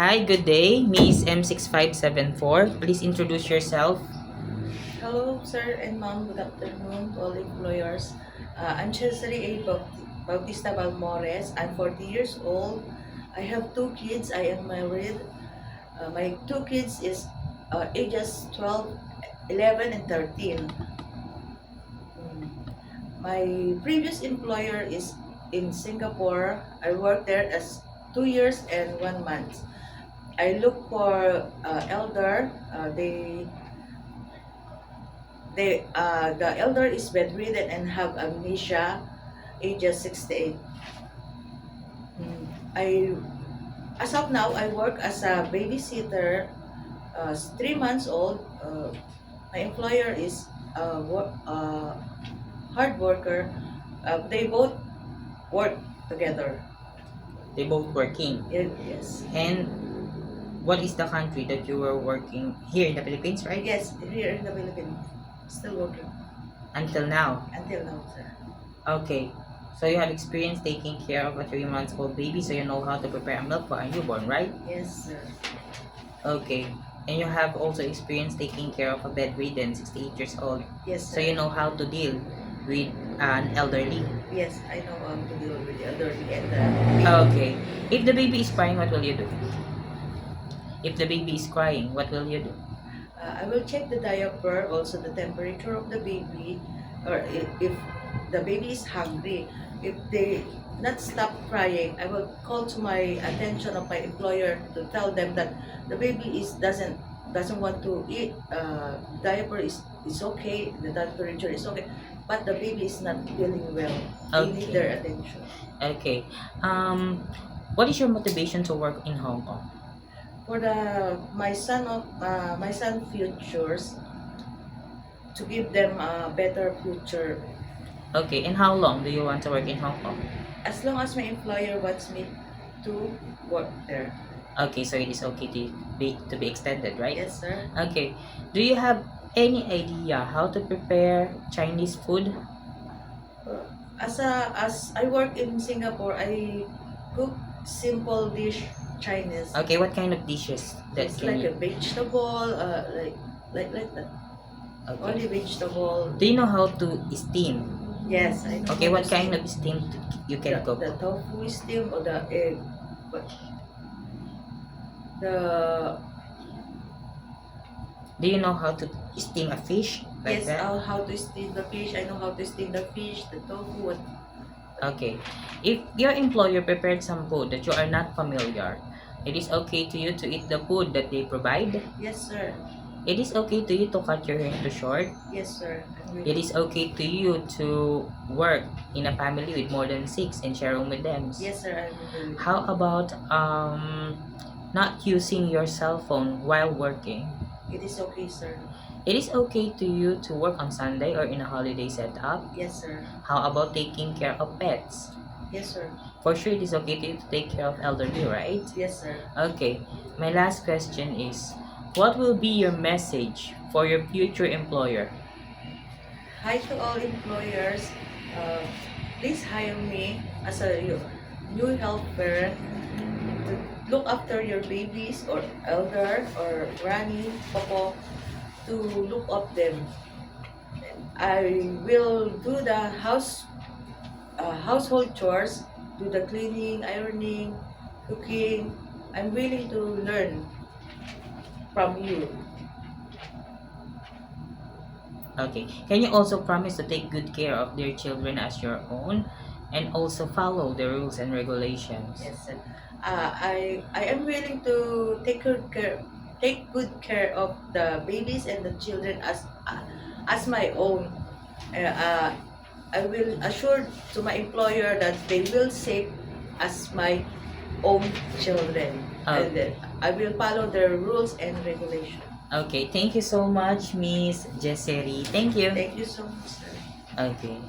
Hi, good day, Miss M6574. Please introduce yourself. Hello, sir and ma'am. Good afternoon to all employers. I'm Cesare A. Bautista Balmores. I'm 40 years old. I have two kids. I am married. My two kids is ages 12, 11, and 13. Mm. My previous employer is in Singapore. I worked there as 2 years and 1 month. I look for elder. The elder is bedridden and have amnesia, ages 68. Mm, I as of now I work as a babysitter, 3 months old. My employer is hard worker. They both work together. They both working. Yes. And what is the country that you were working here in the Philippines, right? Yes, here in the Philippines. Still working Until now. until now, sir. Okay. So you have experience taking care of a 3 months old baby, so you know how to prepare a milk for a newborn, right? Yes, sir. Okay. And you have also experience taking care of a bedridden 68 years old, Yes, so sir. you know how to deal with an elderly. Yes, I know how to deal with the elderly and Okay. If the baby is crying, what will you do? If the baby is crying, what will you do? I will check the diaper, also the temperature of the baby, or if the baby is hungry. If they not stop crying, I will call to my attention of my employer to tell them that the baby doesn't want to eat. Diaper is okay, the temperature is okay, but the baby is not feeling well. They need Okay. their attention. Okay. What is your motivation to work in Hong Kong? For my son futures, to give them a better future. Okay. And how long do you want to work in Hong Kong? As long as my employer wants me to work there. Okay, so it is okay to be extended, right? Yes, sir. Okay. Do you have any idea how to prepare Chinese food? As I work in Singapore, I cook simple dish Chinese. Okay, what kind of dishes that It's can like a you? vegetable, like that. Only Okay. vegetable. Do you know how to steam? Yes, I know. Okay, how what to kind steam. of steam you can the, cook? the tofu steam or the egg, but the Do you know how to steam a fish like yes, that? how to steam the fish. I know how to steam the fish, the tofu. What? Okay. If your employer prepared some food that you are not familiar, it is okay to you to eat the food that they provide. Yes, sir. It is okay to you to cut your hair into short. Yes, sir. It is okay to you to work in a family with more than six and share room with them. Yes, sir. I'm agree with How about not using your cell phone while working? you. It is okay, sir. It is okay to you to work on Sunday or in a holiday setup. Yes, sir. How about taking care of pets? Yes, sir. For sure, it is okay to you to take care of elderly, right? Yes, sir. Okay, my last question is, what will be your message for your future employer? Hi to all employers. Uh, please hire me as a new helper to look after your babies or elder or granny, popo, to look up them. I will do the household chores, do the cleaning, ironing, cooking. I'm willing to learn from you. Okay, can you also promise to take good care of their children as your own and also follow the rules and regulations? Yes, sir. I am willing to take good care of the babies and the children as my own. Uh, I will assure to my employer that they will save as my own children, and Okay. I will follow their rules and regulations. Okay, thank you so much, Miss Jesseri. Thank you. Thank you so much, sir. Okay.